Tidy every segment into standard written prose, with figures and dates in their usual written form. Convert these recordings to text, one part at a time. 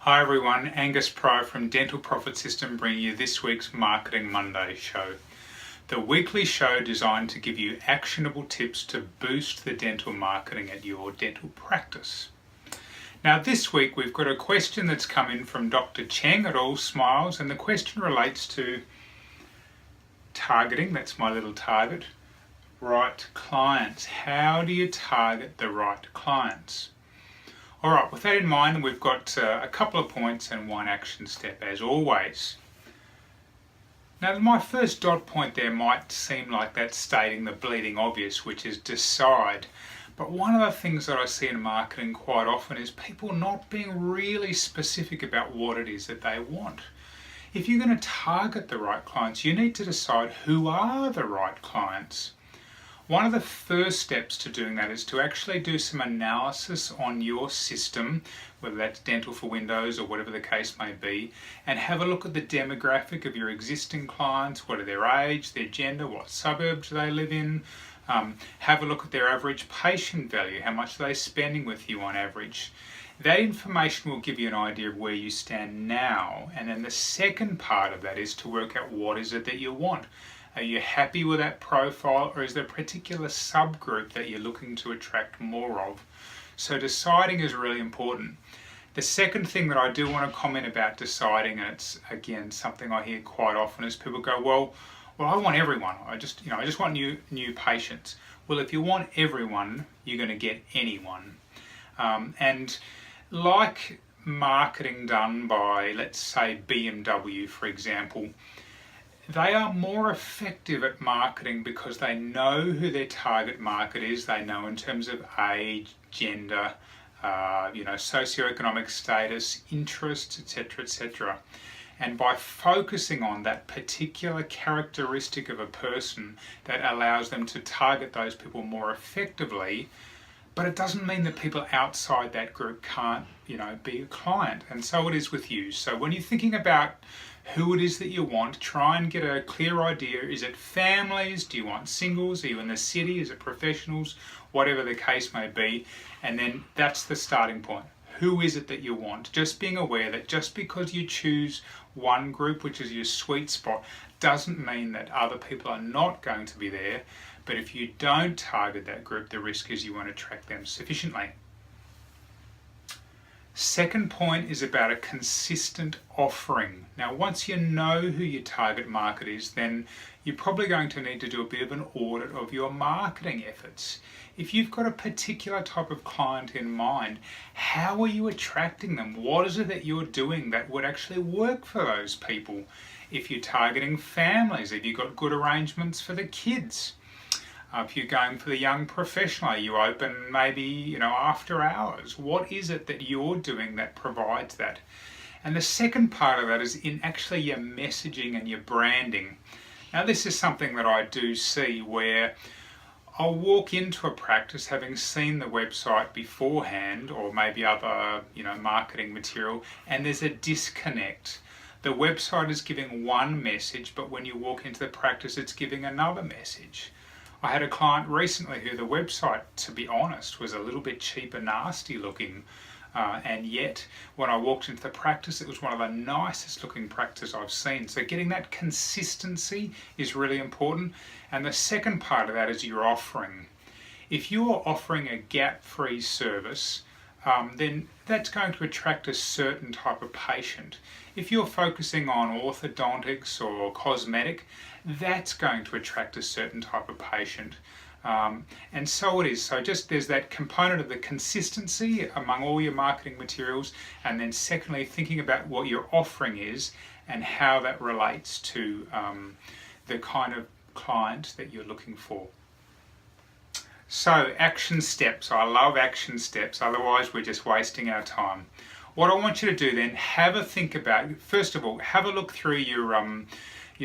Hi everyone, Angus Pryor from Dental Profit System bringing you this week's Marketing Monday show. The weekly show designed to give you actionable tips to boost the dental marketing at your dental practice. Now this week we've got a question that's come in from Dr. Cheng at All Smiles, and the question relates to targeting, that's my little target, right clients. How do you target the right clients? Alright, with that in mind, we've got a couple of points and one action step as always. Now my first dot point there might seem like that's stating the bleeding obvious, which is decide. But one of the things that I see in marketing quite often is people not being really specific about what it is that they want. If you're going to target the right clients, you need to decide who are the right clients. One of the first steps to doing that is to actually do some analysis on your system, whether that's Dental for Windows or whatever the case may be, and have a look at the demographic of your existing clients. What are their age, their gender, what suburbs do they live in, have a look at their average patient value, how much are they spending with you on average. That information will give you an idea of where you stand now, and then the second part of that is to work out what is it that you want. Are you happy with that profile, or is there a particular subgroup that you're looking to attract more of? So deciding is really important. The second thing that I do want to comment about deciding, and it's again something I hear quite often, is people go, well I want everyone. I just want new patients. Well, if you want everyone, you're going to get anyone. And like marketing done by, let's say, BMW, for example, they are more effective at marketing because they know who their target market is. They know in terms of age, gender, socioeconomic status, interests, etc., etc. And by focusing on that particular characteristic of a person, that allows them to target those people more effectively. But it doesn't mean that people outside that group can't, be a client. And so it is with you. So when you're thinking about who it is that you want, try and get a clear idea. Is it families? Do you want singles? Are you in the city? Is it professionals? Whatever the case may be. And then that's the starting point. Who is it that you want? Just being aware that just because you choose one group, which is your sweet spot, doesn't mean that other people are not going to be there. But if you don't target that group, the risk is you won't attract them sufficiently. Second point is about a consistent offering. Now, once you know who your target market is, then you're probably going to need to do a bit of an audit of your marketing efforts. If you've got a particular type of client in mind, how are you attracting them? What is it that you're doing that would actually work for those people? If you're targeting families, have you got good arrangements for the kids? If you're going for the young professional, you open maybe, after hours. What is it that you're doing that provides that? And the second part of that is in actually your messaging and your branding. Now this is something that I do see where I'll walk into a practice having seen the website beforehand, or maybe other, marketing material, and there's a disconnect. The website is giving one message, but when you walk into the practice, it's giving another message. I had a client recently who the website, to be honest, was a little bit cheap and nasty looking, and yet when I walked into the practice, it was one of the nicest looking practices I've seen. So getting that consistency is really important. And the second part of that is your offering. If you are offering a gap-free service, then that's going to attract a certain type of patient. If you're focusing on orthodontics or cosmetic, that's going to attract a certain type of patient. And so it is. So just there's that component of the consistency among all your marketing materials, and then secondly, thinking about what your offering is and how that relates to the kind of client that you're looking for. So action steps. I love action steps, otherwise we're just wasting our time. What I want you to do then, have a think about, first of all, have a look through your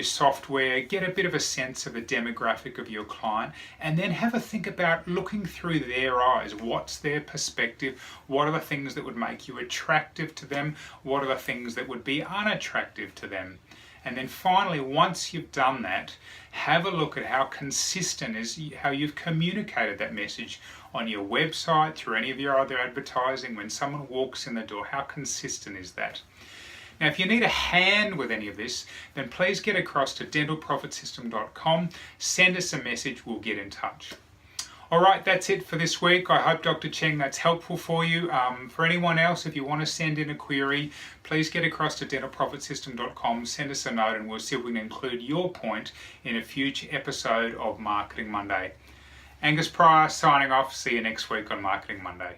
software, get a bit of a sense of the demographic of your client, and then have a think about looking through their eyes. What's their perspective? What are the things that would make you attractive to them? What are the things that would be unattractive to them? And then finally, once you've done that, have a look at how consistent is how you've communicated that message on your website, through any of your other advertising, when someone walks in the door. How consistent is that? Now, if you need a hand with any of this, then please get across to dentalprofitsystem.com, send us a message, we'll get in touch. All right, that's it for this week. I hope, Dr. Cheng, that's helpful for you. For anyone else, if you want to send in a query, please get across to dentalprofitsystem.com, send us a note, and we'll see if we can include your point in a future episode of Marketing Monday. Angus Pryor signing off. See you next week on Marketing Monday.